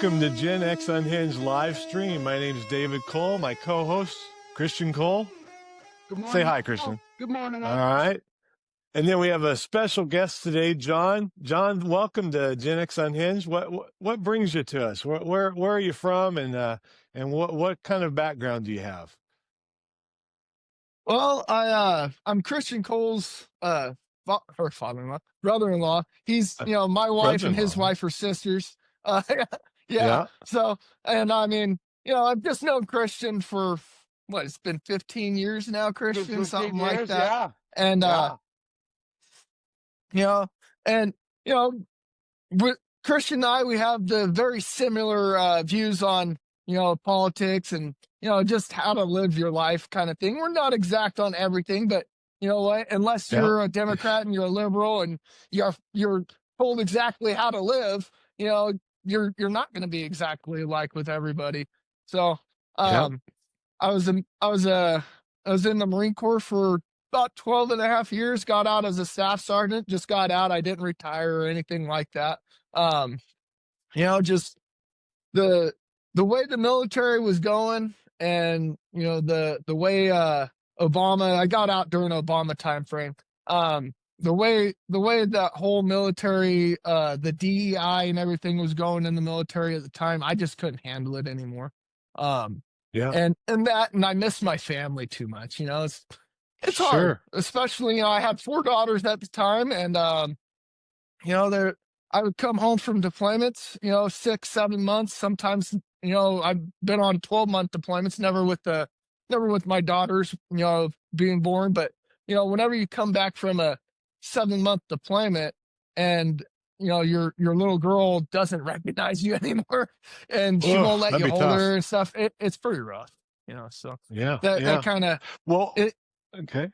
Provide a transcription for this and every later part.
welcome to Gen X Unhinged live stream. My name is David Cole, my co-host, Christian Cole. Good morning. Say hi, Christian. Good morning. All right. And then we have a special guest today, John. John, welcome to Gen X Unhinged. What brings you to us? Where are you from, and what kind of background do you have? Well, I'm Christian Cole's father-in-law, brother-in-law. He's my wife and his wife are sisters. Yeah. So, and I mean, I've just known Christian for it's been 15 years now, Christian, something like that. Yeah. And with Christian and I, we have the very similar views on politics and just how to live your life kind of thing. We're not exact on everything, but you know what? Unless you're a Democrat and you're a liberal and you're told exactly how to live, you're not going to be exactly like with everybody. So I was in the Marine Corps for about 12 and a half years, got out as a staff sergeant, just got out. I didn't retire or anything like that. Just the way the military was going and, the way Obama, I got out during Obama time frame. The way that whole military, the DEI and everything was going in the military at the time, I just couldn't handle it anymore. And I miss my family too much. It's hard, especially, I had 4 daughters at the time, and, I would come home from deployments, 6, 7 months. Sometimes, I've been on 12-month deployments, never with my daughters, being born. But, whenever you come back from a 7-month deployment and, your little girl doesn't recognize you anymore and she won't let you hold her and stuff, it's pretty rough, so that kind of, okay.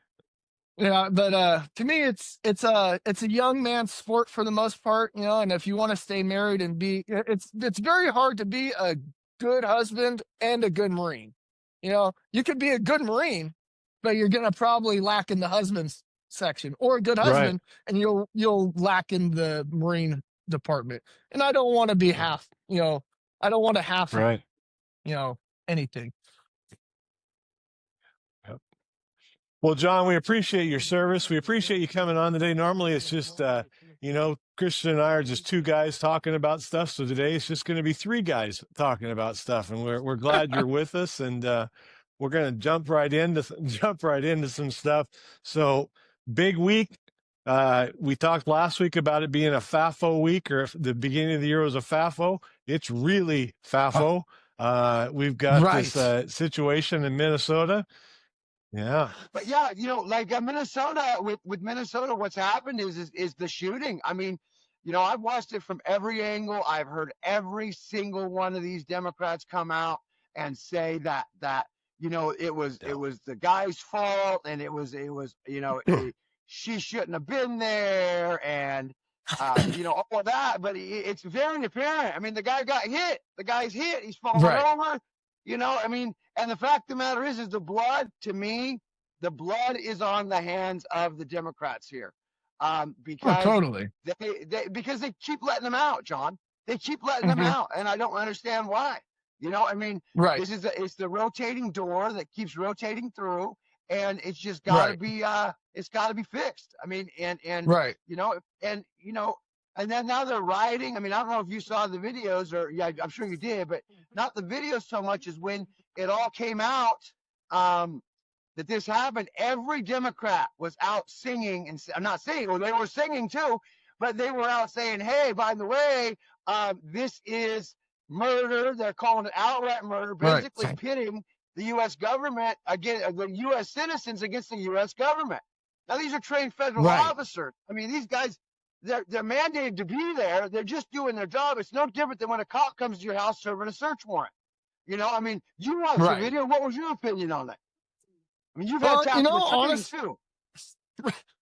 Yeah, but to me, it's a young man's sport for the most part, and if you want to stay married and it's very hard to be a good husband and a good Marine. You could be a good Marine, but you're gonna probably lack in the husband's section, or a good husband, and you'll lack in the Marine department. And I don't want to be half, I don't want to half, anything. Well, John, we appreciate your service. We appreciate you coming on today. Normally it's just, Christian and I are just 2 guys talking about stuff. So today it's just going to be 3 guys talking about stuff. And we're glad you're with us. And we're going to jump right into some stuff. So big week. We talked last week about it being a FAFO week, or if the beginning of the year was a FAFO. It's really FAFO. We've got this situation in Minnesota. Yeah. But yeah, like Minnesota, with Minnesota, what's happened is the shooting. I mean, I've watched it from every angle. I've heard every single one of these Democrats come out and say that it was the guy's fault, and it was she shouldn't have been there, and all of that. But it's very apparent. I mean, the guy got hit. The guy's hit. He's falling over. I mean, and the fact of the matter is the blood, to me, the blood is on the hands of the Democrats here. Because because they keep letting them out, John. They keep letting them out, and I don't understand why. I mean, it's the rotating door that keeps rotating through, and it's just got to be it's got to be fixed. I mean, and and then now they're rioting. I mean, I don't know if you saw the videos, or I'm sure you did, but not the videos so much as when it all came out that this happened. Every Democrat was out singing, and I'm not singing, well, they were singing too, but they were out saying, hey, by the way, this is murder. They're calling it outright murder, basically pitting the U.S. government against the U.S. citizens against the U.S. government. Now, these are trained federal officers. I mean, these guys, they're mandated to be there. They're just doing their job. It's no different than when a cop comes to your house serving a search warrant. I mean, you watched the video. What was your opinion on that? I mean, you've had time with too.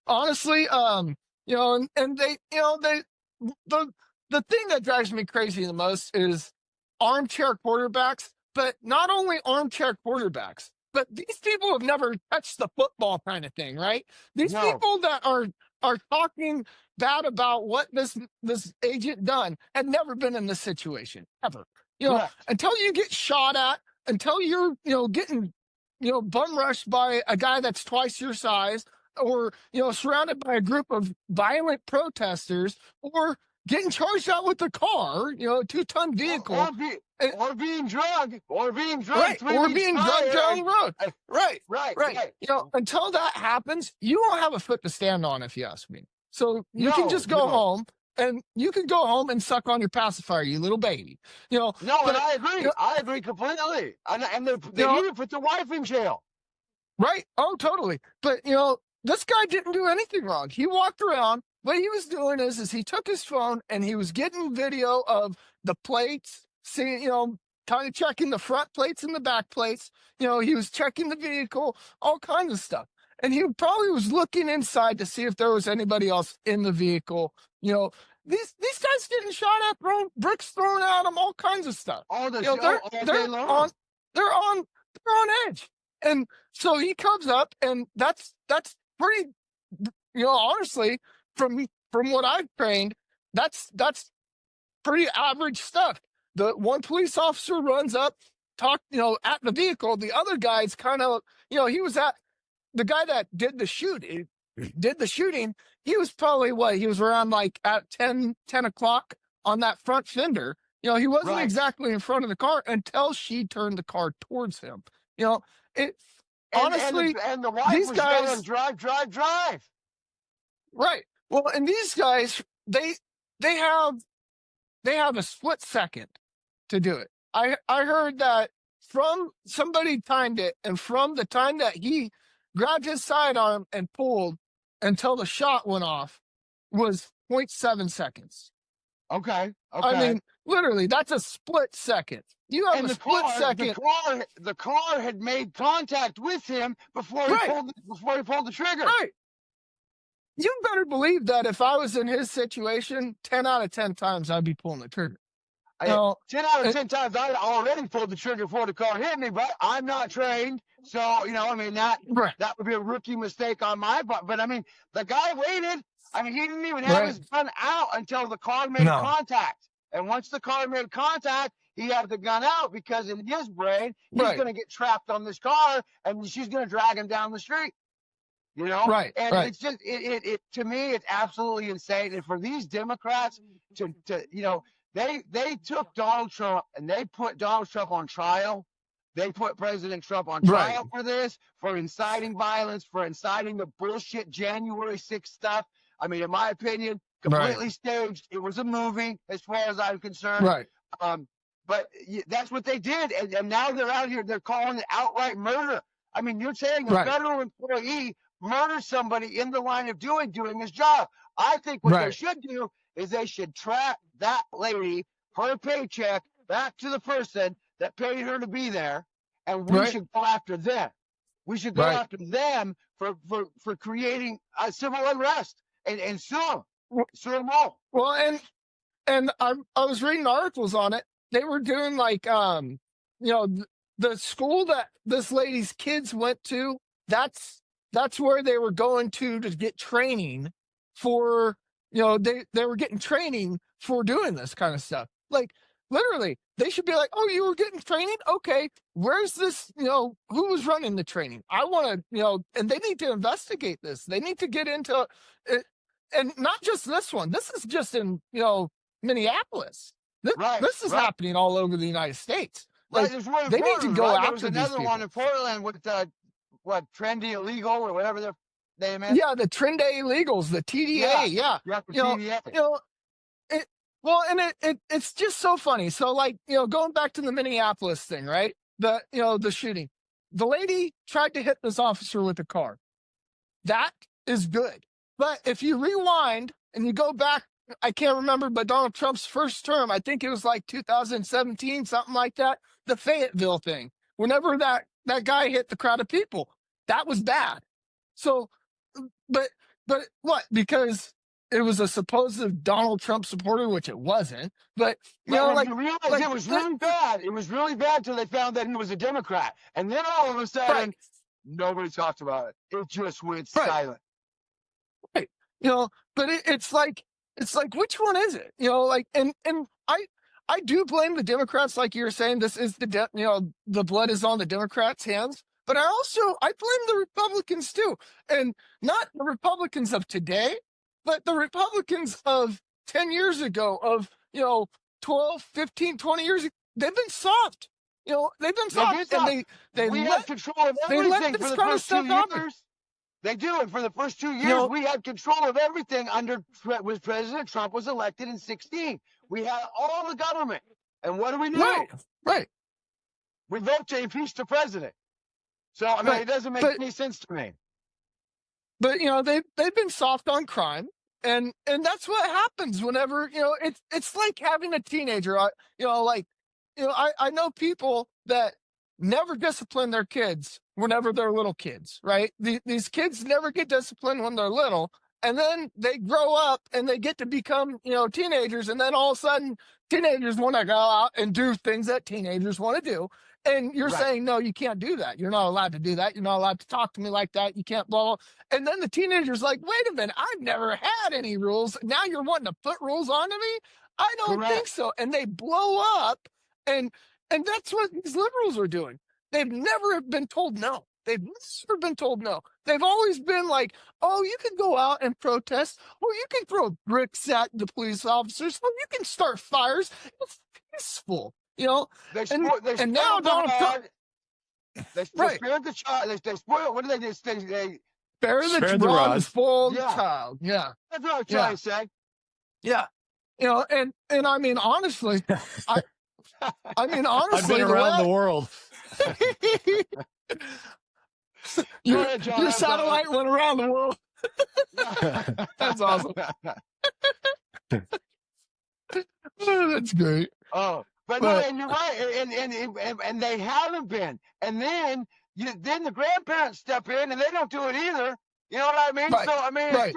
Honestly, and they, the thing that drives me crazy the most is armchair quarterbacks, but not only armchair quarterbacks, but these people have never touched the football kind of thing, right? These people that are talking bad about what this agent done had never been in this situation ever. Correct. Until you get shot at, until you're getting bum rushed by a guy that's twice your size, or surrounded by a group of violent protesters, or getting charged out with a car, a 2-ton vehicle, or being drugged, right, 3 or weeks being drugged prior. down the road, right. Right. Until that happens, you don't have a foot to stand on, if you ask me. So you can just go No. home, and you can go home and suck on your pacifier, you little baby. No, but, and I agree. I agree completely. And they need to put the wife in jail. Right. Oh, totally. But this guy didn't do anything wrong. He walked around. What he was doing is he took his phone and he was getting video of the plates, seeing, kind of checking the front plates and the back plates. He was checking the vehicle, all kinds of stuff. And he probably was looking inside to see if there was anybody else in the vehicle. These guys getting shot at, bricks thrown at them, all kinds of stuff. They're on edge. And so he comes up, and that's pretty, honestly, from what I've trained, that's pretty average stuff. The one police officer runs up, at the vehicle. The other guy's kind of, he was at the guy that did the shooting. He was probably he was around like at 10 o'clock on that front fender. He wasn't exactly in front of the car until she turned the car towards him. Honestly, and the wife these was guys drive. Right. Well, and these guys, they have a split second to do it. I heard that from somebody timed it, and from the time that he grabbed his sidearm and pulled until the shot went off was 0.7 seconds. Okay. I mean, literally, that's a split second. You have a split second. The car had made contact with him before he pulled the trigger. Right. You better believe that if I was in his situation, 10 out of 10 times I'd be pulling the trigger. 10 out of 10 times I already pulled the trigger before the car hit me, but I'm not trained. So, that would be a rookie mistake on my part. But, the guy waited. He didn't even have his gun out until the car made contact. And once the car made contact, he had the gun out, because in his brain, he's going to get trapped on this car, and she's going to drag him down the street. Right. And it's just, to me, it's absolutely insane. And for these Democrats to they took Donald Trump and they put Donald Trump on trial. They put President Trump on trial for this, for inciting violence, for inciting the bullshit January 6th stuff. In my opinion, completely staged. It was a movie, as far as I'm concerned. Right. But that's what they did. And now they're out here, they're calling it outright murder. You're saying a federal employee murder somebody in the line of doing his job. I think what they should do is they should track that lady, her paycheck, back to the person that paid her to be there, and we should go after them. We should go after them for creating a civil unrest and sue them all. Well, and I was reading articles on it. They were doing the school that this lady's kids went to. That's where they were going to get training for, they were getting training for doing this kind of stuff. Literally, they should be like, oh, you were getting training? Okay, where's this, who was running the training? I want to, and they need to investigate this. They need to get into it. And not just this one. This is just in, Minneapolis. This is happening all over the United States. They need to go after these people. There's another one in Portland with Trendy Illegal or whatever their name is. Yeah, the Trendy Illegals, the TDA. Yeah. TDA. It's just so funny. So going back to the Minneapolis thing, right? The shooting. The lady tried to hit this officer with a car. That is good. But if you rewind and you go back, I can't remember, but Donald Trump's first term, I think it was 2017, something like that, the Fayetteville thing. Whenever that guy hit the crowd of people, that was bad. So, but what? Because it was a supposed Donald Trump supporter, which it wasn't. But you realize it was really bad. It was really bad till they found that he was a Democrat, and then all of a sudden, nobody talked about it. It just went silent. Right. But it's like which one is it? And I do blame the Democrats, like you're saying. This is the blood is on the Democrats' hands. But I blame the Republicans too, and not the Republicans of today, but the Republicans of 10 years ago, of 12, 15, 20 years ago. They've been soft. They've been They soft, did and that. they We had let control of they let everything for this the kind of first 2 stuff happen. years. They do, and for the first 2 You years, know, we had control of everything under was President Trump was elected in 16. We had all the government, and what do we do? right. We vote to impeach the president. So I mean, Right. it doesn't make But any sense to me. but they've been soft on crime, and that's what happens whenever it's like having a teenager. I know people that never discipline their kids whenever they're little kids, right? These kids never get disciplined when they're little, and then they grow up and they get to become teenagers, and then all of a sudden teenagers want to go out and do things that teenagers want to do. And you're Right. saying, no, you can't do that. You're not allowed to do that. You're not allowed to talk to me like that. You can't blah, blah. And then the teenager's like, wait a minute, I've never had any rules. Now you're wanting to put rules onto me? I don't think Correct. so. And they blow up, and that's what these liberals are doing. They've never been told no. They've never been told no. They've always been like, oh, you can go out and protest, or you can throw bricks at the police officers, or you can start fires. It's peaceful, They and now spoiled the Donald Trump, rod. They right? spared the child. They spoiled. What do they do? They Spare the Spare the rod rod. and spoil the yeah. child. Yeah, That's what I'm yeah, trying to say. yeah. And I mean, honestly, I mean, I've honestly, been the way around the world. Go your ahead, John. your I'm sorry. satellite went around the world. That's awesome. Oh, that's great. Oh, but no, and you're right, and they haven't been, and then the grandparents step in, and they don't do it either. You know what I mean? Right, So I mean, right,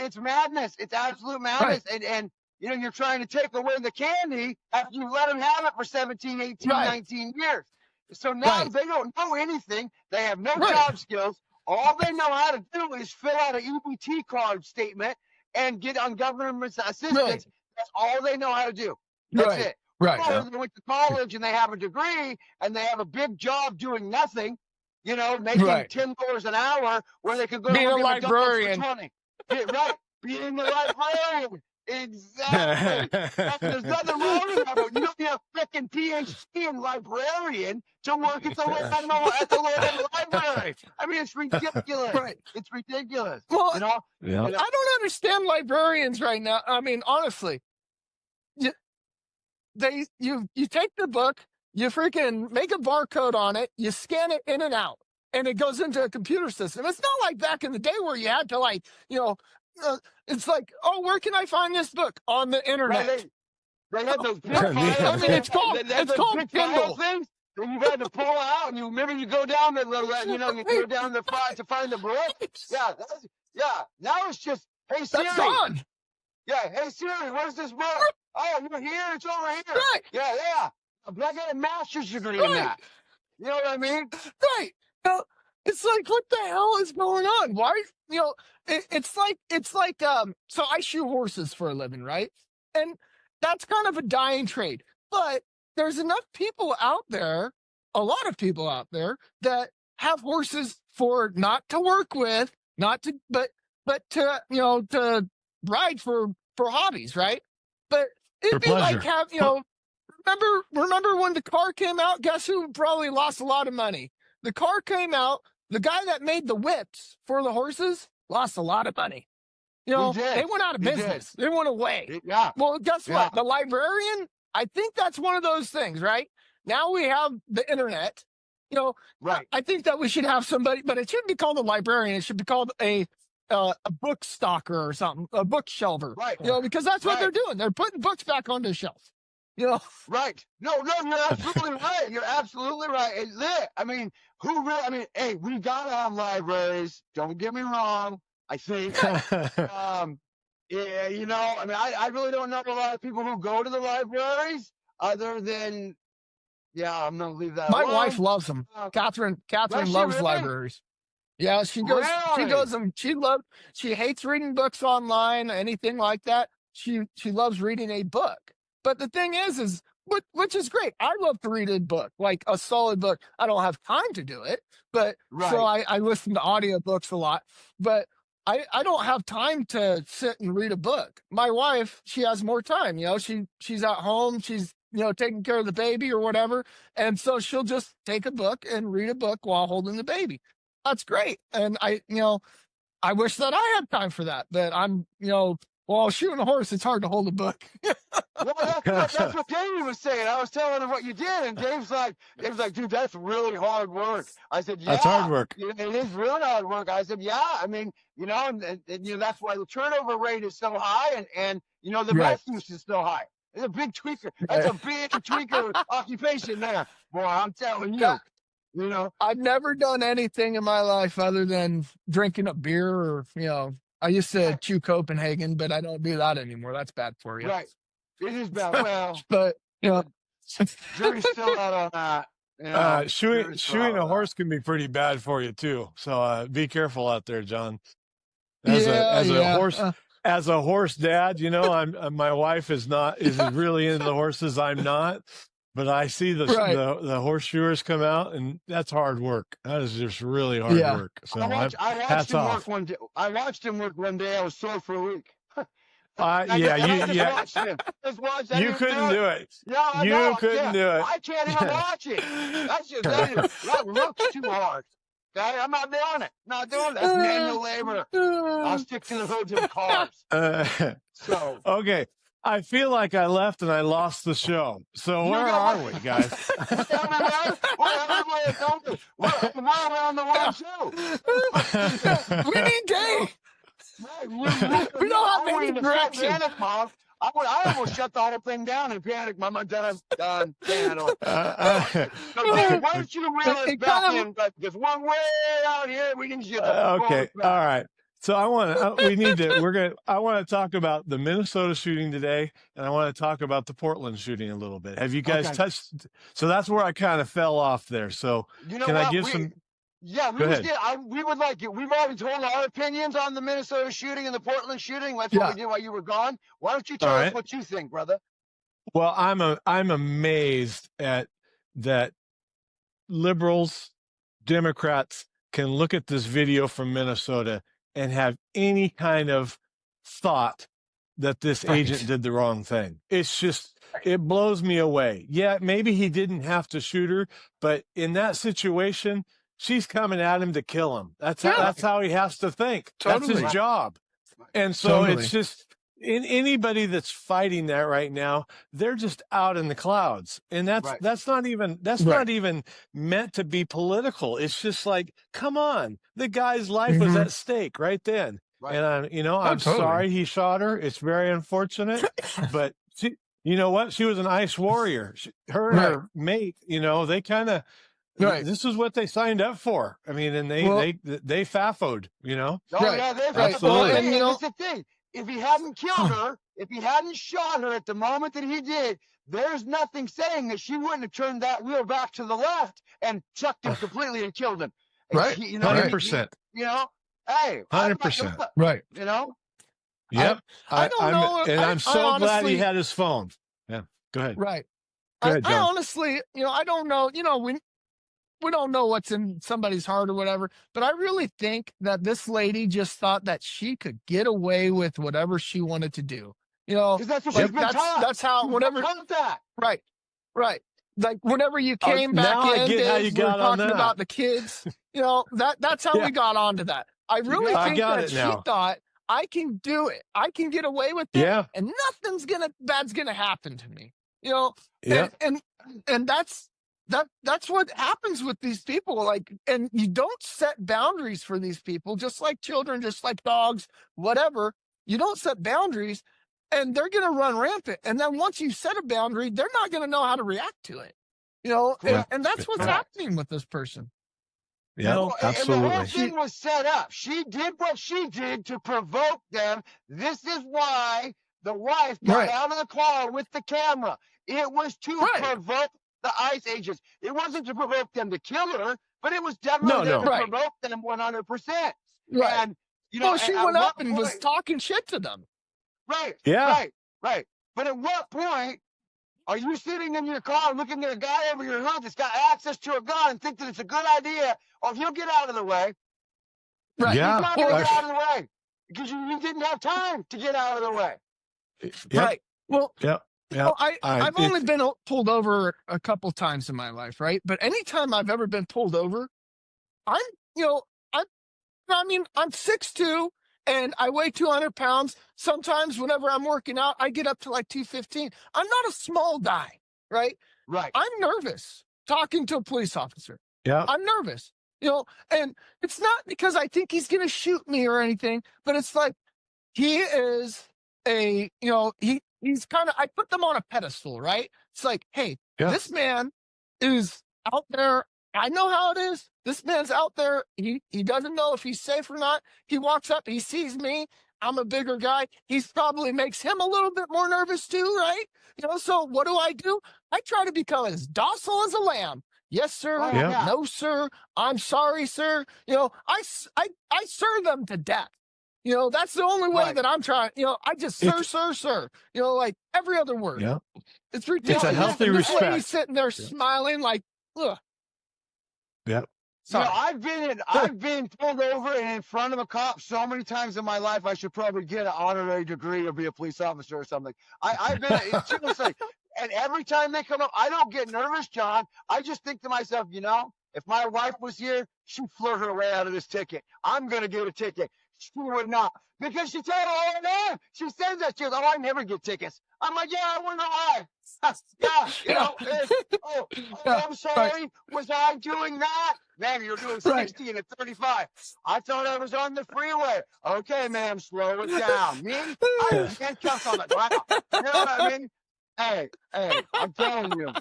it's madness. It's absolute madness, and you're trying to take away the candy after you let them have it for 17, 18, Right. 19 years. So now Right. they don't know anything. They have no Right. job skills. All they know how to do is fill out an EBT card statement and get on government assistance. Right. That's all they know how to do. That's Right. it. Right. Or they went to college and they have a degree and they have a big job doing nothing, making Right. $10 an hour where they could go Being to a work at McDonald's for librarian. 20. Yeah, right. Being the librarian. Exactly. There's nothing wrong with that, but you don't need a freaking PhD in librarian to work at the local library. I mean, it's ridiculous. Right. It's ridiculous. Well, Yeah. I don't understand librarians right now. I mean, honestly, you take the book, you freaking make a barcode on it, you scan it in and out, and it goes into a computer system. It's not like back in the day where you had to it's like, oh, where can I find this book? On the internet. Right, they had those big I mean, files. I mean, it's called big file Kindle. things that you had to pull out, and you remember you go down the you go down the file to find the book. Yeah, Now it's just, hey Siri. That's gone. Yeah, hey Siri, where's this book? Oh, you're here. It's over here. Right. Yeah. I got a master's degree in Right. that. You know what I mean? Right. It's like, what the hell is going on? Why? It's like so I shoe horses for a living, right? And that's kind of a dying trade. But there's enough people out there, a lot of people out there, that have horses for not to work with, not to but to to ride for hobbies, right? But it'd be like pleasure. remember when the car came out? Guess who probably lost a lot of money? The car came out. The guy that made the whips for the horses lost a lot of money. He did. They went out of He did. business. They went away. Yeah. Well, guess Yeah. what? The librarian, I think that's one of those things, right? Now we have the internet. Right. I think that we should have somebody, but it shouldn't be called a librarian. It should be called a book stalker or something, a book shelver. Right. Because that's what Right. they're doing. They're putting books back on the shelf. Right. No, you're absolutely right. You're absolutely right. I mean, hey, we gotta have libraries. Don't get me wrong. I think, yeah, I mean, I really don't know a lot of people who go to the libraries other than, I'm gonna leave that My alone. wife loves them. Catherine Does she loves really? libraries. Yeah, she Really? goes and she hates reading books online, anything like that. She loves reading a book. But the thing is which is great. I love to read a book, like a solid book. I don't have time to do it, but so Right. I listen to audiobooks a lot. But I don't have time to sit and read a book. My wife, she has more time. She's at home, she's taking care of the baby or whatever. And so she'll just take a book and read a book while holding the baby. That's great. And I wish that I had time for that. But well, shooting a horse, it's hard to hold a book. Well, that's what Dave was saying. I was telling him what you did, and Dave's like, dude, that's really hard work. I said, yeah, That's hard work. it is really hard work. I said, yeah, I mean, and that's why the turnover rate is so high, and the Right. meth use is so high. It's a big tweaker. That's a big tweaker occupation there, boy. I'm telling you. Yeah. You I've never done anything in my life other than drinking a beer or, I used to chew Copenhagen, but I don't do that anymore. That's bad for you. right? It is bad. Well, But, jury's still out on that. Jury's still out Shooting a on that. horse can be pretty bad for you too. So be careful out there, John. yeah. As a horse dad, my wife is really into the horses. I'm not, but I see Right. the horseshoers come out, and that's hard work. That is just really hard Yeah. work. So I watched hats him off. work one day. I watched him work one day. I was sore for a week. Yeah, Just watched. I you didn't couldn't do it. No, I You know. couldn't do it. I can't even watch it. That looks too hard. Okay, I'm not doing it. Not doing it. That's manual labor. I'll stick to the hoods of cars. So Okay. I feel like I left and I lost the show. So where are we, guys? We're around the world too. We need Dave. We don't have any direction. I almost shut the whole thing down in panic. Mama, done. Can't handle it. So, Dave, why don't you reel us back in? Because we're way out here. We can shut the Okay. All right. So I want to talk about the Minnesota shooting today, and I want to talk about the Portland shooting a little bit. Have you guys touched? So that's where I kind of fell off there. So can I give some? Yeah, we would like it. We've already told our opinions on the Minnesota shooting and the Portland shooting. That's what we did while you were gone. Why don't you tell us what you think, brother? Well, I'm amazed at that liberals, Democrats can look at this video from Minnesota and have any kind of thought that this agent did the wrong thing. It's just, it blows me away. Yeah, maybe he didn't have to shoot her, but in that situation, she's coming at him to kill him. That's how he has to think. That's his job. And so it's just, anybody that's fighting that right now, they're just out in the clouds. And that's not even meant to be political. It's just like, come on, the guy's life was at stake right then. Right. And I'm sorry he shot her. It's very unfortunate, but you know what? She was an ice warrior. Her and her mate, they kind of, this is what they signed up for. I mean, and they FAFO'd, Oh, yeah, absolutely. And that's the thing. If he hadn't killed her, if he hadn't shot her at the moment that he did, there's nothing saying that she wouldn't have turned that wheel back to the left and chucked him completely and killed him. Right. 100%. Hey, 100%. Right. Yep. I don't know. And I'm so glad he had his phone. Yeah. Go ahead. Right. Go ahead, John. I honestly, I don't know. We don't know what's in somebody's heart or whatever, but I really think that this lady just thought that she could get away with whatever she wanted to do. Because that's what she's been taught. That's how whatever. Right. Like whenever you came back in, we were talking about the kids. That's how we got onto that. I really think that she thought, I can do it. I can get away with it, and nothing's bad's gonna happen to me. And that's what happens with these people. Like, and you don't set boundaries for these people, just like children, just like dogs, whatever. You don't set boundaries, and they're going to run rampant. And then once you set a boundary, they're not going to know how to react to it. And that's what's happening with this person. Yeah, absolutely. And the whole thing was set up. She did what she did to provoke them. This is why the wife got out of the car with the camera. It was to provoke the ICE agents. It wasn't to provoke them to kill her, but it was definitely there to Right. provoke them 100%. Right. And, Well, she at went what up and was point, talking shit to them. right, Yeah. right, right. But at what point are you sitting in your car looking at a guy over your hood that's got access to a gun and think that it's a good idea? Or if you'll get out of the way, Right. he's Yeah. not going to get out of the way because you didn't have time to get out of the way. Yep. Right. Well, Yep. Yep. well, I've only been pulled over a couple times in my life, right? But anytime I've ever been pulled over, I'm, you know, I mean, I'm 6'2", and I weigh 200 pounds. Sometimes whenever I'm working out, I get up to like 215. I'm not a small guy, right? Right. I'm nervous talking to a police officer. Yeah. I'm nervous, and it's not because I think he's going to shoot me or anything, but it's like, he is he's kind of, I put them on a pedestal, right? It's like, hey, Yeah. this man is out there. I know how it is. This man's out there. He doesn't know if he's safe or not. He walks up, he sees me. I'm a bigger guy. He probably makes him a little bit more nervous too, right? So what do? I try to become as docile as a lamb. Yes, sir. Oh, Yeah. yeah. No, sir. I'm sorry, sir. I serve them to death. That's the only way Right. that I'm trying. I just, sir. Like every other word. Yeah. It's ridiculous. It's a healthy And this lady's respect. sitting there smiling like, ugh. Yep. Sorry. I've been pulled over and in front of a cop so many times in my life. I should probably get an honorary degree or be a police officer or something. I've been seriously, and every time they come up, I don't get nervous, John. I just think to myself, if my wife was here, she'd flirt her way out of this ticket. I'm gonna get a ticket. She would not, because she tells all the time. She says that. She goes, "Oh, I never get tickets." I'm like, "Yeah, I wonder why." I'm sorry. Right. Was I doing that? Man, you're doing 60 and at 35. I thought I was on the freeway. Okay, ma'am, slow it down. Me, I was handcuffed on the ground. You know what I mean? Hey, I'm telling you.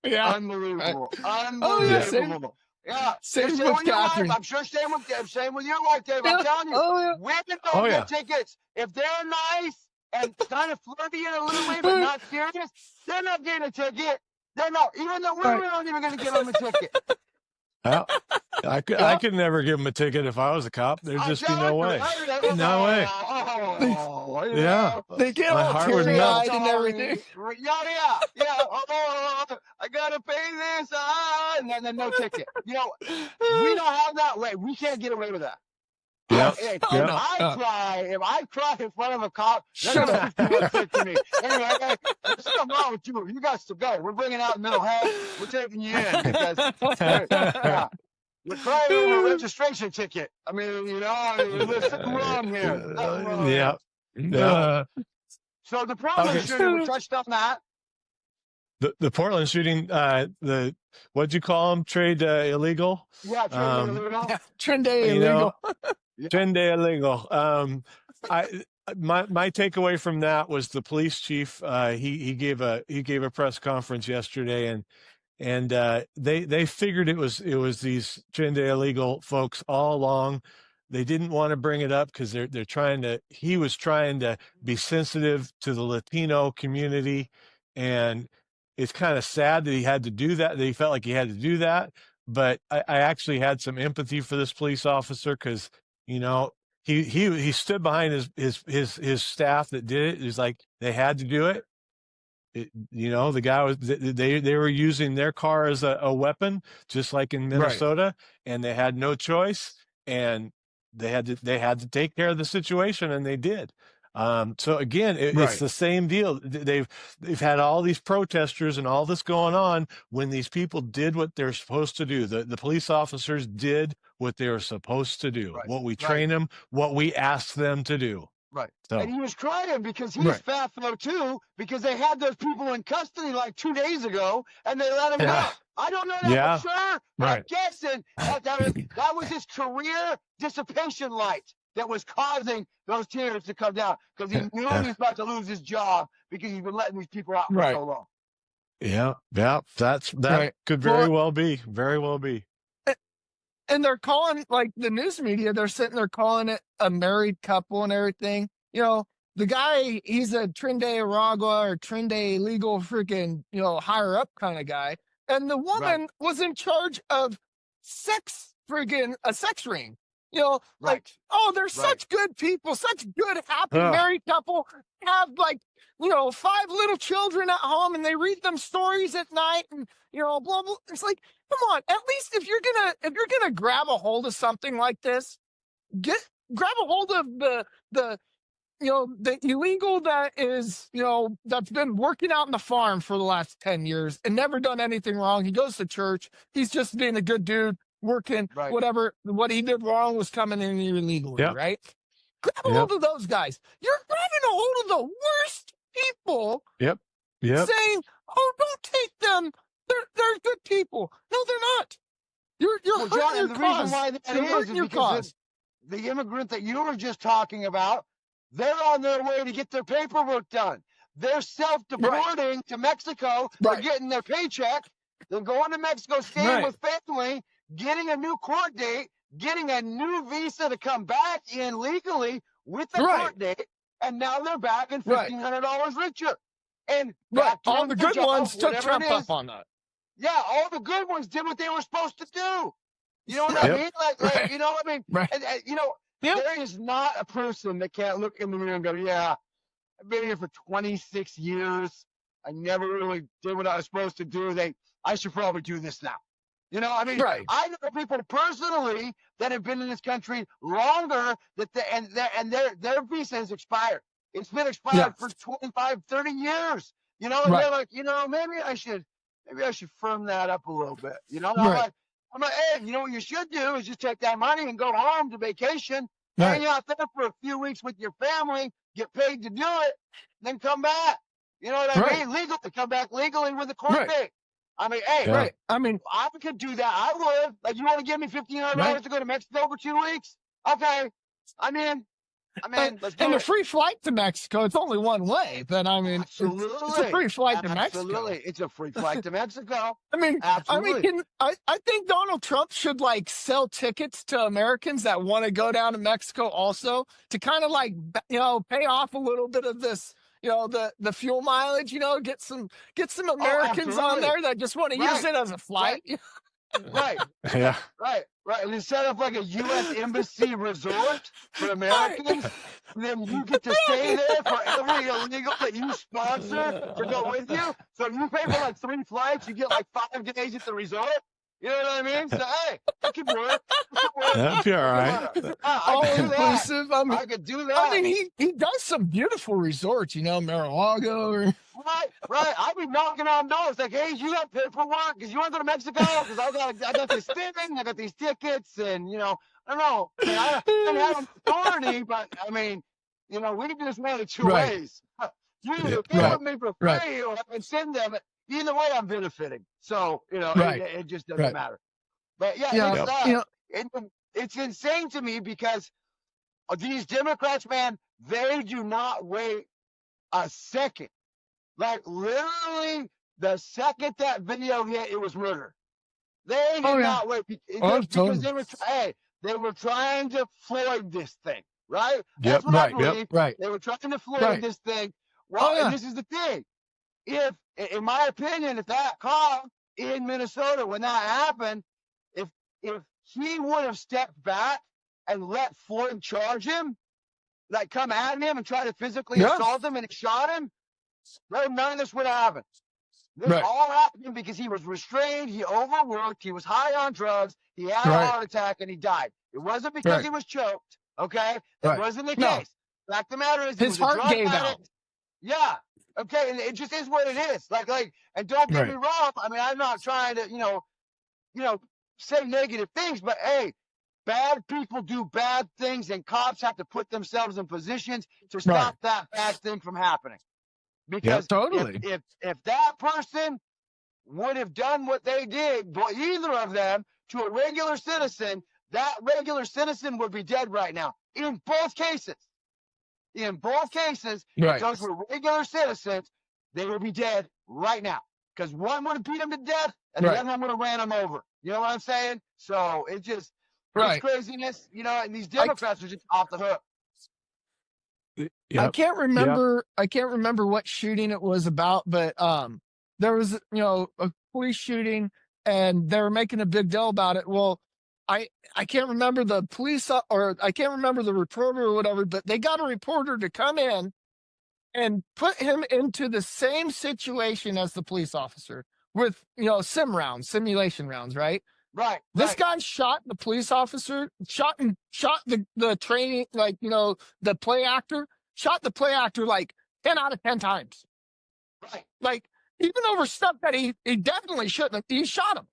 Yeah. Unbelievable. Oh, yeah, Unbelievable. Yeah. Same Same with with your wife. Catherine. I'm sure same with your wife, Dave. Yeah. I'm telling you. Oh, yeah. Women Oh, don't yeah. get tickets. If they're nice and kind of flirty in a little way, but not serious, they're not getting a ticket. They're not. Even the women aren't even going to get them a ticket. Well, I could never give him a ticket if I was a cop. There'd just be no way. No way. Yeah. They get My all heart would teary-eyed melt. and everything. Yeah. Oh, I gotta pay this, and then no ticket. We don't have that way. We can't get away with that. Yeah. If no. I cry in front of a cop, they're Shut gonna up. do what's good to me. Anyway, there's something wrong with you. You got to go. We're bringing out mental health. We're taking you in because we're crying over a registration ticket. I mean, there's something wrong here. Something wrong here. Yeah. So the Portland Okay. shooting, we touched on that. The Portland shooting, what'd you call them? Trade illegal? Yeah, Trend day You know, illegal. Trade illegal. My takeaway from that was the police chief. He gave a press conference yesterday, and they figured it was these Trend illegal folks all along. They didn't want to bring it up because he was trying to be sensitive to the Latino community, and it's kind of sad that he had to do that he felt like he had to do that. But I actually had some empathy for this police officer because he stood behind his staff that did it. It was like they had to do it. The guy was they were using their car as a weapon, just like in Minnesota, and they had no choice, and they had to take care of the situation, and they did. So again, it's the same deal. They've had all these protesters and all this going on when these people did what they're supposed to do. The police officers did what they were supposed to do, what we train them, what we asked them to do. Right. So. And he was crying because he's fat though too, because they had those people in custody like 2 days ago and they let him go. I don't know that for sure. I'm guessing that was his career dissipation light that was causing those tears to come down because he knew he was about to lose his job because he's been letting these people out for so long. Yeah. That could very well be. Very well be. And they're calling, like the news media, they're sitting there calling it a married couple and everything. The guy, he's a Trende Aragua or Trende legal freaking, higher up kind of guy. and the Right. woman was in charge of a sex ring. Like, Right. oh, they're Right. such good people, such good, happy Oh, married couple, have like, 5 little children at home, and they read them stories at night, and blah blah. It's like, come on, at least if you're gonna grab a hold of something like this, get grab a hold of the the illegal that is, that's been working out in the farm for the last 10 years and never done anything wrong. He goes to church. He's just being a good dude, working, Right. whatever. What he did wrong was coming in here illegally, yep, right? Grab a yep, hold of those guys. You're grabbing a hold of the worst people, yep, yep. saying, oh, don't take them. They're good people. No, they're not. You're Well, hurting John, your and the reason cause. why that You're is hurting your because cause. the immigrant that you were just talking about, they're on their way to get their paperwork done. They're Right. self-deporting to Mexico. They're Right. getting their paycheck. They're going to Mexico, staying Right. with family, getting a new court date, getting a new visa to come back in legally with the Right. court date, and now they're back and Right. $1,500 richer. And Right. back to All the their good job, ones took whatever it Trump up is. on that. Yeah, all the good ones did what they were supposed to do. You know what I Yep. mean? Right. You know what I mean? Right. And Yep. there is not a person that can't look in the mirror and go, yeah, I've been here for 26 years. I never really did what I was supposed to do. I should probably do this now. I mean, Right. I know people personally that have been in this country longer and their visa has expired. It's been expired Yeah. for 25, 30 years. And Right. they're like, maybe I should firm that up a little bit. And Right. I'm like, hey, what you should do is just take that money and go home to vacation, Right. hang out there for a few weeks with your family, get paid to do it, then come back. You know what I Right. mean? Legal to come back legally with a court Right. date. I mean, hey, Yeah. Right. I mean, I could do that. I would. Like, you want to give me $1,500 right. to go to Mexico for 2 weeks? Okay, I'm in. Let's do And a it. free flight to Mexico. It's only one way, but I mean, it's a Absolutely. free flight to Mexico. Absolutely. It's a free flight to Mexico. I mean, Absolutely. I think Donald Trump should like sell tickets to Americans that want to go down to Mexico also, to kind of like, pay off a little bit of this, the fuel mileage, get some Americans on absolutely. there that just want to use Right. it as a flight. Right. Yeah. Right. And then set up like a U.S. Embassy resort for Americans. And then you get to stay there for every illegal that you sponsor to go with you. So you pay for like 3 flights, you get like 5 days at the resort. You know what I mean? So, hey, it could work. That'd be all right. All I could do that. inclusive. I could do that. I mean, he does some beautiful resorts, Mar-a-Lago. Right. I'll be knocking on doors like, hey, you got paperwork? Because you want to go to Mexico? Because I got this thing, I got these tickets, and I don't know. I don't have authority, but I mean, we can do this one of 2 Right. ways. You either Yep. pay Right. with me for Right. free, or I can send them. Either way, I'm benefiting. So Right. it just doesn't Right. matter. But yeah, Yeah. it's insane to me because these Democrats, man, they do not wait a second. Like, literally, the second that video hit, it was murder. They did Oh, yeah. not wait because they were trying to Floyd this thing, right? That's what I Right. believe. Right. They were trying to Floyd Right. this thing. Well, Oh, yeah. and this is the thing. If, in my opinion, if that call in Minnesota, when that happened, if he would have stepped back and let Floyd charge him, like come at him and try to physically Yeah. assault him and shot him, none of this would have happened. This Right. all happened because he was restrained, he overworked, he was high on drugs, he had a Right. heart attack, and he died. It wasn't because Right. he was choked, okay? That Right. wasn't the No. case. Fact of the matter is, he His was a heart drug gave addict. out. Yeah. Okay, and it just is what it is. Like, and don't get Right. me wrong. I mean, I'm not trying to, say negative things, but hey, bad people do bad things, and cops have to put themselves in positions to stop that bad thing from happening. Because Totally. if that person would have done what they did, either of them, to a regular citizen, that regular citizen would be dead right now. In both cases. In both cases, Right. if those were regular citizens, they would be dead right now. Because one would have beat them to death, and Right. the other one would have ran them over. You know what I'm saying? So it's Right. craziness, and these Democrats are just off the hook. I can't remember what shooting it was about, but there was, a police shooting and they were making a big deal about it. Well, I can't remember the police or I can't remember the reporter or whatever, but they got a reporter to come in and put him into the same situation as the police officer with, simulation rounds, right? Right. This Right. guy shot the police officer, shot the training, the play actor, shot the play actor like 10 out of 10 times. Right. Like, even over stuff that he definitely shouldn't have, he shot him.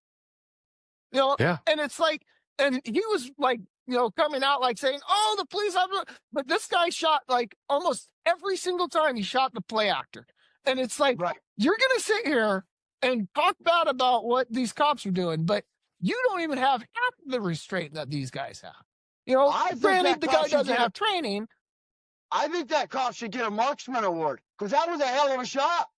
Yeah. And it's like, and he was like, coming out like saying, "Oh, the police officer," but this guy shot like almost every single time he shot the play actor. And it's like, Right. you're gonna sit here and talk bad about what these cops are doing, but you don't even have half the restraint that these guys have. I think Granted, that the cop guy should doesn't get have training. I think that cop should get a marksman award because that was a hell of a shot.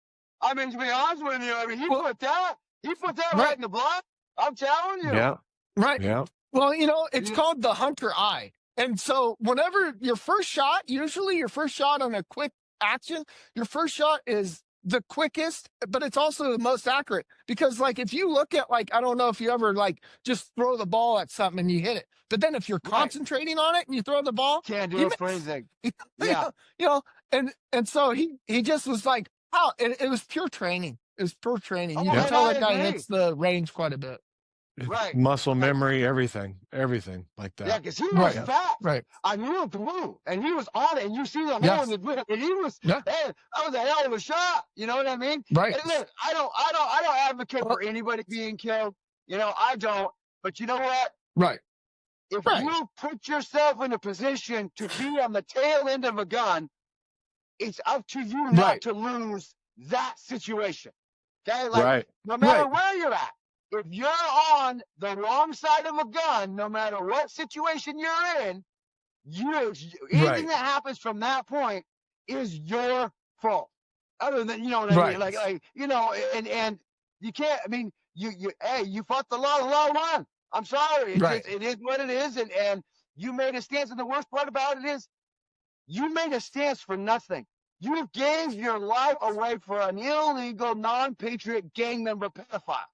I mean, to be honest with you, I mean, he put that Right. right in the blood. I'm telling you. Yeah. Right. Yeah. Well, it's Yeah. called the hunter eye. And so whenever usually your first shot on a quick action, your first shot is the quickest, but it's also the most accurate. Because like if you look at I don't know if you ever just throw the ball at something and you hit it. But then if you're Right. concentrating on it and you throw the ball, Can't do you it for miss. anything. You Yeah. know, and so he just was like, oh, it was pure training. It was pure training. You Oh, can and tell I that guy agree. hits the range quite a bit. Right. Muscle Like, memory, everything like yeah, that. because he was Right. fast. Right. I knew it blew, and he was on it, and you see the hole in Yes. the grip, and he was, Yeah. hey, that was a hell of a shot. You know what I mean? Right. And look, I don't advocate for anybody being killed. I don't. But you know what? Right. If Right. you put yourself in a position to be on the tail end of a gun, it's up to you not Right. to lose that situation. Okay? Right. No matter Right. where you're at, if you're on the wrong side of a gun, no matter what situation you're in, anything Right. that happens from that point is your fault. Other than, you know what I mean? Right. And you can't, I mean, you fought the law won. I'm sorry. Right. It is what it is. And you made a stance. And the worst part about it is you made a stance for nothing. You gave your life away for an illegal, non-patriot gang member pedophile.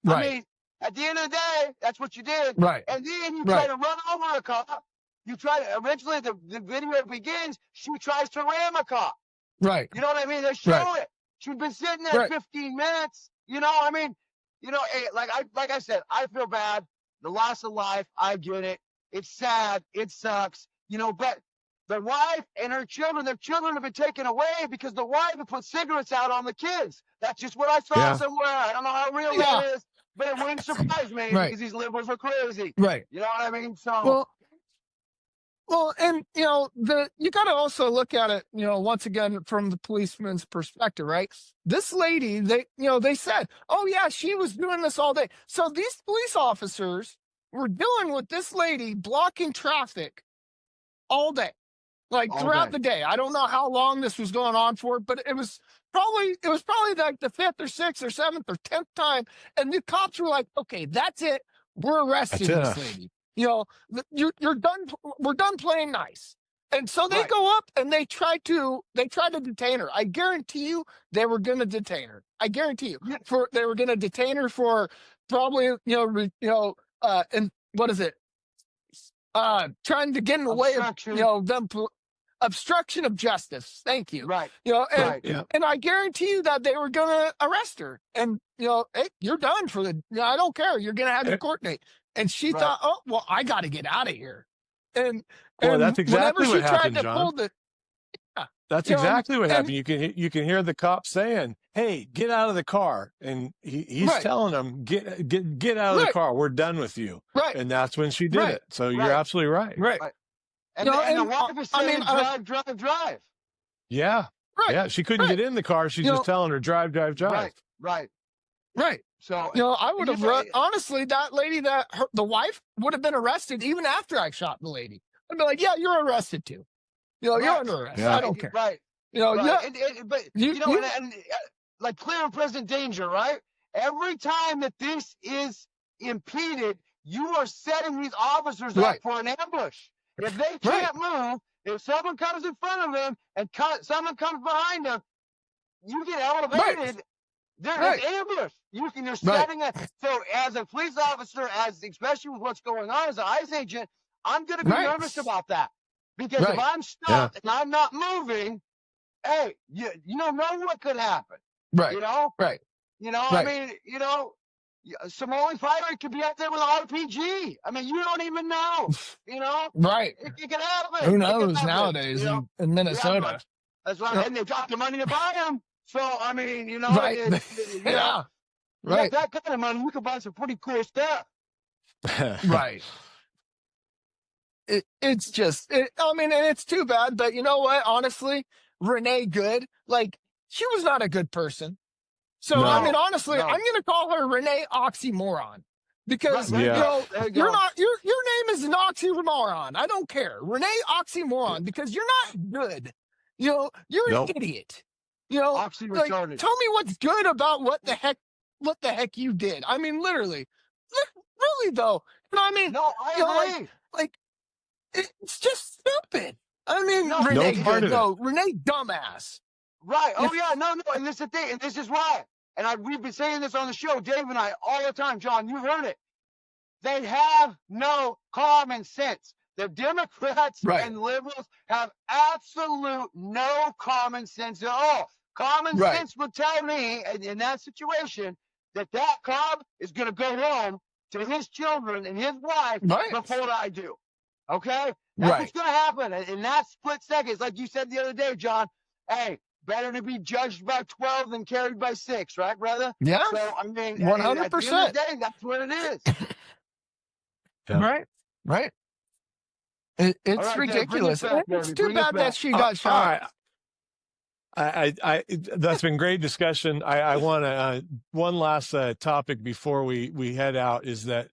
I Right. mean, at the end of the day, that's what you did. Right. And then you try Right. to run over a cop. Eventually the video begins, she tries to ram a cop. Right. You know what I mean? They show Right. it. She'd been sitting there Right. 15 minutes. I mean, like I said, I feel bad. The loss of life, I get it. It's sad. It sucks. But the wife and their children have been taken away because the wife had put cigarettes out on the kids. That's just what I saw Yeah. somewhere. I don't know how real Yeah. that is, but it wouldn't surprise me Right. because these liberals are crazy. Right. You know what I mean? So, Well, and you got to also look at it, once again from the policeman's perspective, right? This lady, they said, "Oh yeah, she was doing this all day." So these police officers were dealing with this lady blocking traffic all day, all throughout day. the day. I don't know how long this was going on for, but it was probably like the 5th or 6th or 7th or 10th time, and the cops were like, "Okay, that's it. We're arresting That's this enough. lady. You're done. We're done playing nice." And so they Right. go up and they try to detain her. I guarantee you they were going to detain her. I guarantee you Yeah. they were going to detain her for probably and what is it? Trying to get in the way of Obstruction. obstruction of justice. Thank you. Right. And Right. Yeah. and I guarantee you that they were going to arrest her. And hey, you're done for the. I don't care. You're going to have your court date. And she Right. thought, oh well, I got to get out of here. And Well, that's whenever exactly she what tried happened, to John. pull the That's you know, exactly what and- happened. You can hear the cop saying, "Hey, get out of the car," and he's Right. telling them, "Get out of the Right. car. We're done with you." right, And that's when she did Right. it. So you're Right. absolutely right. right, Right. And, No, and the and, wife is I saying, mean, drive. Yeah. right, Yeah. She couldn't right. get in the car. She's You just know- telling her drive. Right. Right. right. So, I would have honestly, that lady, the wife would have been arrested even after I shot the lady. I'd be like, yeah, you're arrested too. You're Right. under arrest. Yeah. I don't care. Right. Yeah, Right. But You- like clear and present danger, right? Every time that this is impeded, you are setting these officers Right. up for an ambush. If they can't move, if someone comes in front of them and someone comes behind them, you get elevated They're Right. ambush. You're Right. setting a. So as a police officer, especially with what's going on as an ICE agent, I'm going to be Right. nervous about that because if Right. I'm stopped and I'm not moving, hey, you don't know what could happen. Right. You know, Right. I mean, Somali fighter could be out there with an RPG. I mean, you don't even know. Right. It can happen. Who It can knows happen. nowadays in Yeah, Minnesota? that's right. And they dropped the money to buy them. So I mean, Right. yeah. You Right. got that kind of money, you can buy some pretty cool stuff. Right. It's just, I mean, and it's too bad, but you know what? Honestly, Renee Good, like, she was not a good person. So, I mean, honestly, I'm going to call her Renee Oxymoron because, Right, you know, there you go. your name is an oxymoron. I don't care. Renee Oxymoron, because you're not good. You know, you're an idiot. You know, like, tell me what's good about what the heck you did. I mean, literally, really though. You know, I mean, no, I agree. Like, it's just stupid. I mean, No, Renee no part good. of it. No, Renee dumbass. Right. Oh yeah, no, and this is the thing, and this is why. And we've been saying this on the show, Dave and I, all the time. John, you heard it. They have no common sense. The Democrats and liberals have absolute no common sense at all. Common sense would tell me in that situation that cop is going to go home to his children and his wife before I do. Okay? That's what's going to happen. In that split second, it's like you said the other day, John. Hey, better to be judged by 12 than carried by 6, right, brother? Yeah. So, I mean, 100%. at the end of the day, that's what it is. Right. It's right, ridiculous. back, it's too bad that she got shot. All right. That's been great discussion. I want to one last topic before we head out is that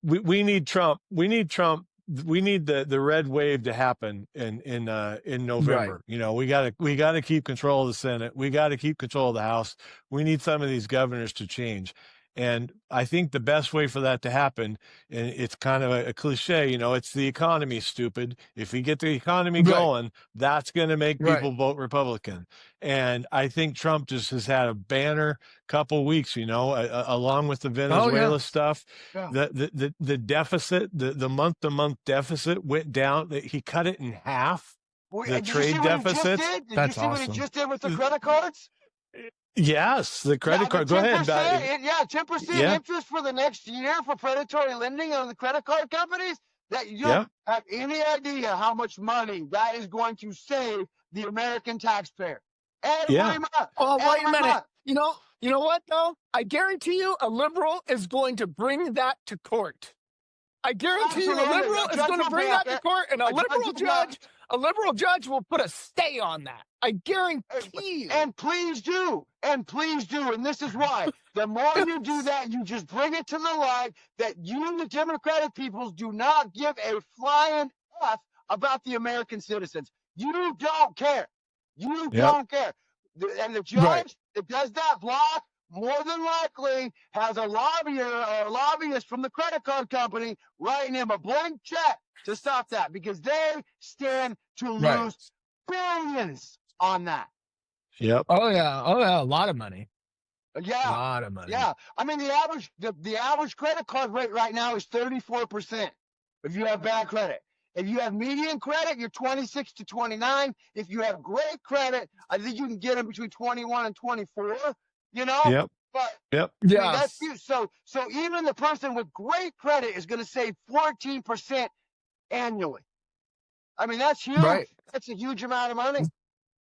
we need Trump. We need Trump. We need the red wave to happen in November. We gotta keep control of the Senate. We got to keep control of the House. We need some of these governors to change. And I think the best way for that to happen, and it's kind of a cliche, it's the economy, stupid. If we get the economy going, that's going to make people vote Republican. And I think Trump just has had a banner couple weeks, along with the Venezuela stuff. Yeah. The deficit, the month-to-month deficit went down. He cut it in half. The trade deficit. Did you see what he just did with the credit cards? Yes, the credit card. Go ahead. 10% interest for the next year for predatory lending on the credit card companies. That you don't have any idea how much money that is going to save the American taxpayer every month. Oh, wait a minute. You know what though? I guarantee you, a liberal is going to bring that to court. I guarantee you, a liberal is going to bring that to court, and a liberal judge will put a stay on that. I guarantee you. And please do. And this is why. The more you do that, you just bring it to the light that you, the Democratic peoples, do not give a flying F about the American citizens. You don't care. You don't care. And the judge that does that block more than likely has a lobbyist from the credit card company writing him a blank check to stop that because they stand to lose billions on that. Yep. Oh yeah, a lot of money. Yeah. A lot of money. Yeah. I mean, the average credit card rate right now is 34% if you have bad credit. If you have median credit, you're 26 to 29. If you have great credit, I think you can get them between 21 and 24. Yep. But yeah, I mean, that's huge. So even the person with great credit is going to save 14% annually. I mean, that's huge. Right. That's a huge amount of money.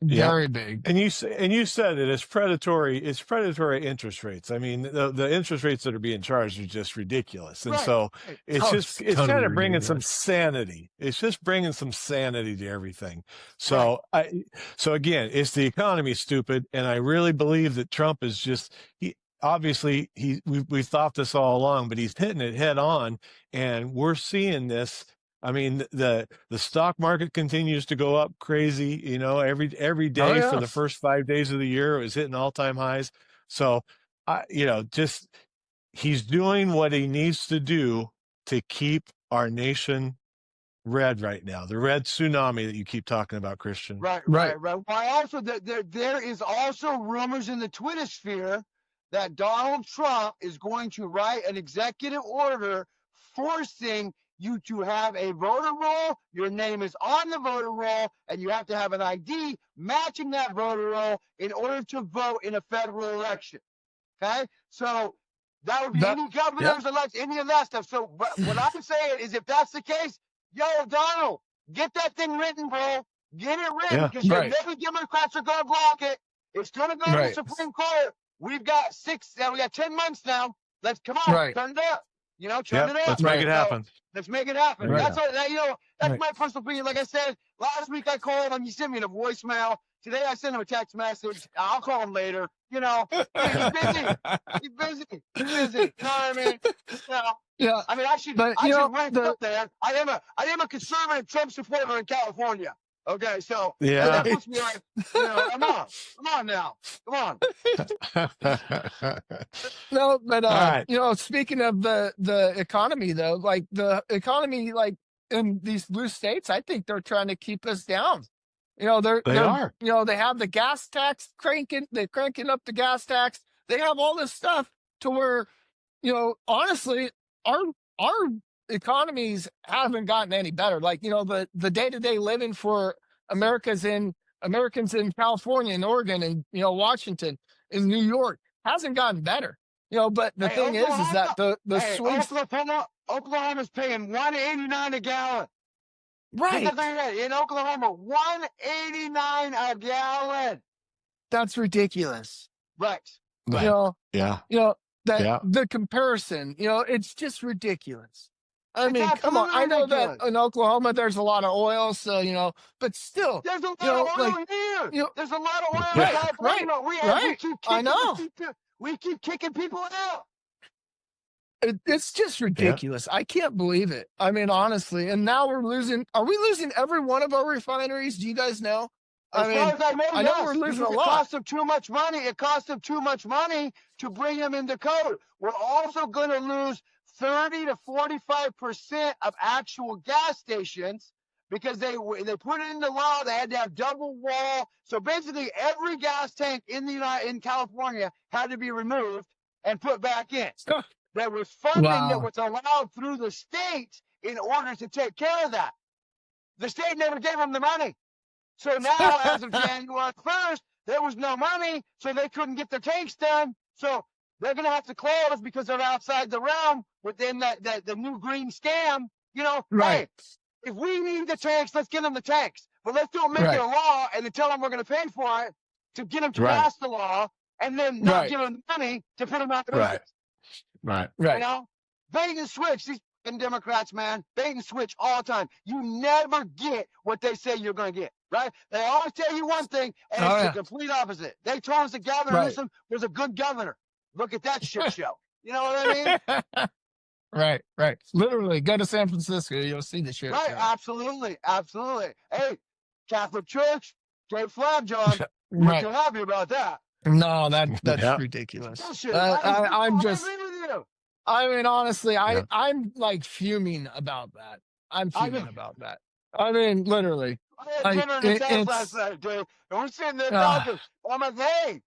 Very big. And you said it. It's predatory interest rates. I mean, the interest rates that are being charged are just ridiculous. And so it's kind of bringing some sanity. It's just bringing some sanity to everything. So so again, it's the economy, stupid. And I really believe that Trump is just, we've thought this all along, but he's hitting it head on, and we're seeing this. I mean, the stock market continues to go up crazy, every day for the first 5 days of the year. It was hitting all-time highs. So, he's doing what he needs to do to keep our nation red right now, the red tsunami that you keep talking about, Christian. Right. Well, also, there is also rumors in the Twitter sphere that Donald Trump is going to write an executive order forcing you to have a voter roll. Your name is on the voter roll, and you have to have an ID matching that voter roll in order to vote in a federal election. Okay? So that would be any governor's election, any of that stuff. So what I'm saying is, if that's the case, yo, Donald, get that thing written, bro. Get it written, because maybe Democrats are going to block it. It's going to go to the Supreme Court. We've got 10 months now. Let's come on, turn it up. Turn it up. Let's make it happen. Let's make it happen. Right. That's what that's my personal opinion. Like I said, last week I called him. You sent me a voicemail. Today I sent him a text message. I'll call him later. He's busy. He's busy. You know what I mean? Yeah. I mean, I should rank up there. I am a conservative Trump supporter in California. Okay, so that puts me like, come on now, come on. No, but right. speaking of the economy though, like the economy, like in these blue states, I think they're trying to keep us down. They are. They have the gas tax they're cranking up the gas tax. They have all this stuff to where, honestly, our economies haven't gotten any better. Like, the day-to-day living for Americans in California and Oregon and, Washington and New York hasn't gotten better. But the thing is that the swings. Oklahoma's paying $1.89 a gallon. Right. In Oklahoma, $1.89 a gallon. That's ridiculous. Right. The comparison, it's just ridiculous. I mean, come on. I know that in Oklahoma there's a lot of oil, so but still, there's a lot of oil here. There's a lot of oil in California. I know. We keep kicking people out. It's just ridiculous. I can't believe it. I mean, honestly. And now are we losing every one of our refineries? Do you guys know? I know we're losing a lot. It costs them too much money. It costs them too much money to bring them into code. We're also going to lose 30 to 45% of actual gas stations because they put it in the law. They had to have double wall. So basically, every gas tank in California had to be removed and put back in. There was funding that was allowed through the state in order to take care of that. The state never gave them the money. So now, as of January 1st, there was no money, so they couldn't get their tanks done. So they're going to have to close because they're outside the realm within the new green scam. Hey, if we need the tanks, let's get them the tanks. But let's don't make it a law and then tell them we're going to pay for it to get them to pass the law and then not give them the money to put them out the business. Right. Bait and switch. These fucking Democrats, man, bait and switch all the time. You never get what they say you're going to get, right? They always tell you one thing, and it's the complete opposite. They told us the Governor Newsom was a good governor. Look at that shit show. You know what I mean? Right. Literally, go to San Francisco, you'll see the shit. Right, absolutely. Hey, Catholic Church, great flag, John. We're too happy about that. No, that's ridiculous. I mean, honestly, I'm like fuming about that. I'm fuming about that. I mean, literally. I had dinner in his house last night, dude. And we're sitting there talking. I'm like, hey,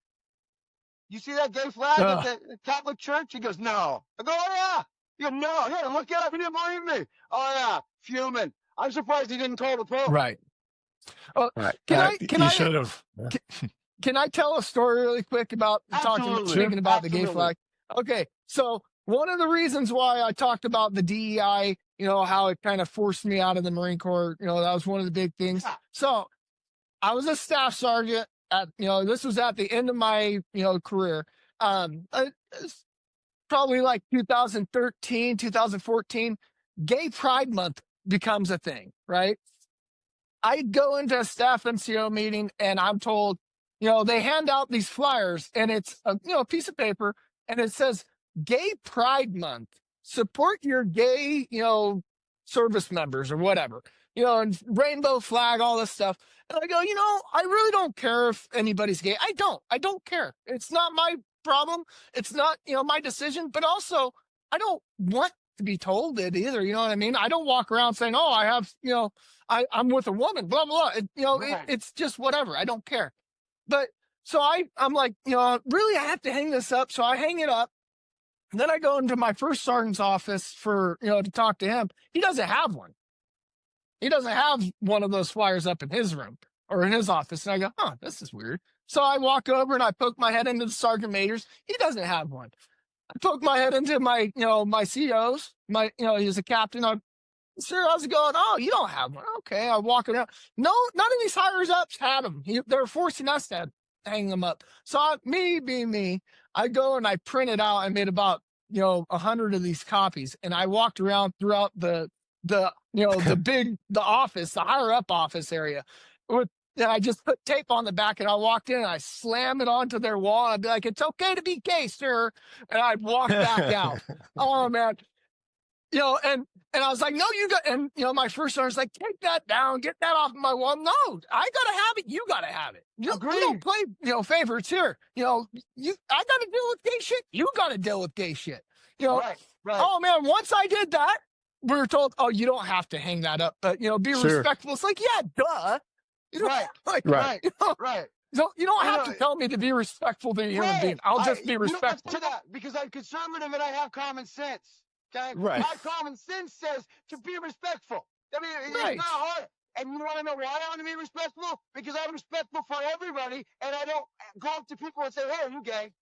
you see that gay flag at the Catholic Church? He goes, no. I go, oh, yeah. He goes, no. Here, look it up. He didn't believe me. Oh, yeah. Fuming. I'm surprised he didn't call the Pope. Right. Oh, you should have. Can I tell a story really quick about speaking about the gay flag? Okay, so one of the reasons why I talked about the DEI, how it kind of forced me out of the Marine Corps, that was one of the big things. Yeah. So I was a staff sergeant at, this was at the end of my, career. Probably like 2013, 2014, Gay Pride Month becomes a thing, right? I go into a staff NCO meeting and I'm told, they hand out these flyers and it's a piece of paper and it says Gay Pride Month, support your gay, service members or whatever, and rainbow flag, all this stuff. And I go, I really don't care if anybody's gay. I don't care. It's not my problem. It's not, my decision, but also I don't want to be told it either. You know what I mean? I don't walk around saying, "Oh, I have," I'm with a woman, blah blah. Right. It's just whatever. I don't care. But so I'm like, really, I have to hang this up. So I hang it up. And then I go into my first sergeant's office for, to talk to him. He doesn't have one. He doesn't have one of those flyers up in his room or in his office. And I go, this is weird. So I walk over and I poke my head into the sergeant major's. He doesn't have one. I poke my head into my, my CO's, he's a captain. Sir, how's it going? Oh, you don't have one. Okay. I walk around. No, none of these hires ups had them. They're forcing us to hang them up. So me being me, I go and I print it out. I made about, 100 of these copies, and I walked around throughout the office, the higher up office area and I just put tape on the back, and I walked in and I slammed it onto their wall. I'd be like, "It's okay to be gay, sir." And I'd walk back out. Oh man. And I was like, "No, you got," and my first sergeant's like, "Take that down, get that off of my wall." No, I gotta have it. You gotta have it. You don't play, favorites here. I gotta deal with gay shit. You gotta deal with gay shit. Right. Oh man, once I did that, we were told, "Oh, you don't have to hang that up, but be respectful." It's like, yeah, duh. Right. Right. You don't have to tell me to be respectful to a human being. I'll just be respectful. To that because I'm conservative and I have common sense. Okay? Right. My common sense says to be respectful. I mean, Right. it's not hard. And you want to know why I want to be respectful? Because I'm respectful for everybody, and I don't go up to people and say, "Hey, are you gay?"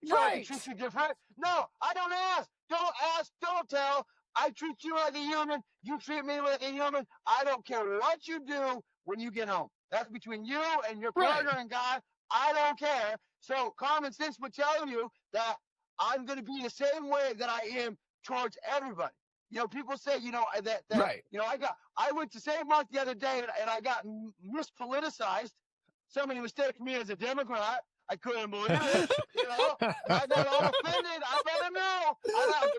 So I can treat you different. No, I don't ask. Don't ask. Don't tell. I treat you like a human. You treat me like a human. I don't care what you do when you get home. That's between you and your partner and God. I don't care. So common sense would tell you that I'm going to be the same way that I am towards everybody. People say, Right. I went to St. Mark the other day and I got mispoliticized. Somebody mistaken me as a Democrat. I couldn't believe it. I got all offended. I better know.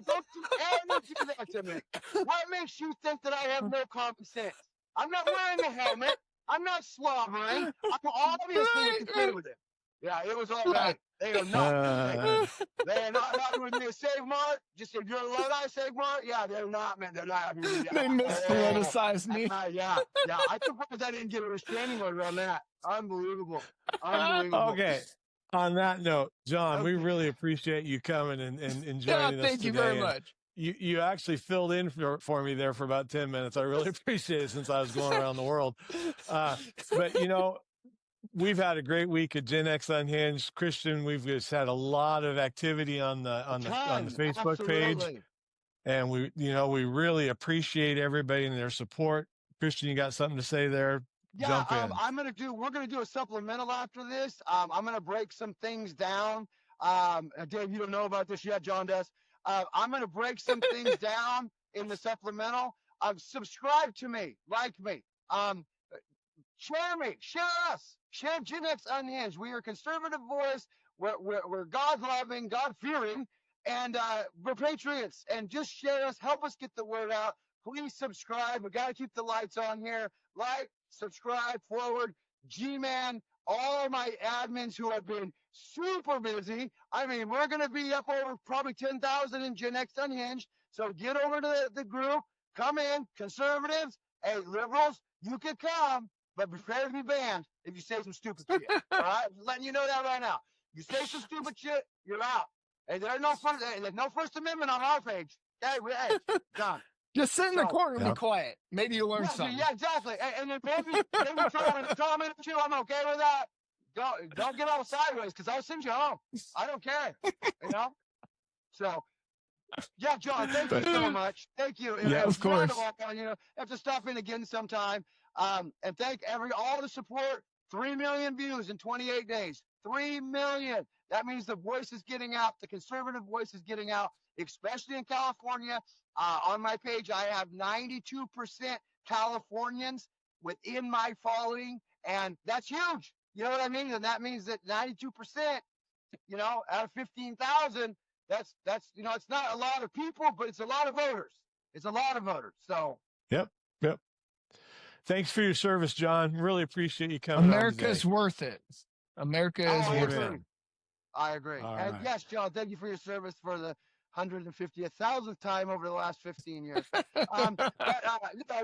Don't you ever do that to me. What makes you think that I have no common sense? I'm not wearing a helmet. I'm not slobbering. I'm obviously interfering with it. Yeah, it was all right. They are not. They are not with me. Save Mark. Just if you're a Lodi, Save Mark. Yeah, they're not, man. They're not. They mispoliticized me. Yeah. I suppose I didn't get a restraining order on that. Unbelievable. Okay. On that note, John, we really appreciate you coming and joining us. Thank you very much. You actually filled in for me there for about 10 minutes. I really appreciate it since I was going around the world. But we've had a great week at Gen X Unhinged. Christian, we've just had a lot of activity on the Facebook page. And we really appreciate everybody and their support. Christian, you got something to say there? Yeah, Jump in. We're gonna do a supplemental after this. I'm gonna break some things down. Dave, you don't know about this yet. John does. I'm gonna break some things down in the supplemental. Subscribe to me, like me. Share me, share us, share Gen X Unhinged. We are a conservative voice. We're God-loving, God-fearing, and we're patriots. And just share us, help us get the word out. Please subscribe. We got to keep the lights on here. Like, subscribe, forward, G-Man, all my admins who have been super busy. I mean, we're going to be up over probably 10,000 in Gen X Unhinged. So get over to the group. Come in, conservatives. Hey, liberals, you can come, but prepare to be banned if you say some stupid shit. All right? Just letting you know that right now. You say some stupid shit, you're out. Hey, there's no First Amendment on our page. Hey, done. Just sit in the corner and be quiet. Maybe you'll learn something. Yeah, exactly. And then maybe comment at you. I'm okay with that. Don't get all sideways because I'll send you home. I don't care. So, yeah, John, thank you so much. Thank you. Yeah, of course. Have to stop in again sometime. And thank all the support. 3 million views in 28 days. 3 million. That means the voice is getting out. The conservative voice is getting out, especially in California. On my page, I have 92% Californians within my following, and that's huge. You know what I mean? And that means that 92%, out of 15,000, that's it's not a lot of people, but it's a lot of voters. It's a lot of voters. So. Yep. Thanks for your service, John. Really appreciate you coming. America's worth it. America is worth it. I agree. All and right. yes, John, thank you for your service for the 150,000th time over the last 15 years. No, I'm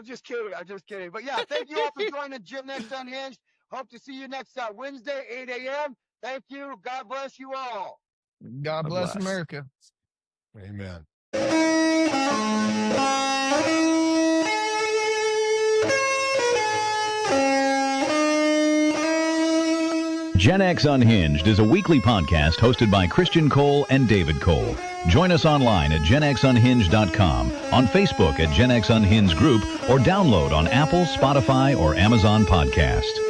just kidding. I'm just kidding. But yeah, thank you all for joining Gen X Unhinged. Hope to see you next Wednesday, 8 a.m. Thank you. God bless you all. God bless America. Amen. Gen X Unhinged is a weekly podcast hosted by Christian Cole and David Cole. Join us online at genxunhinged.com, on Facebook at Gen X Unhinged Group, or download on Apple, Spotify, or Amazon Podcast.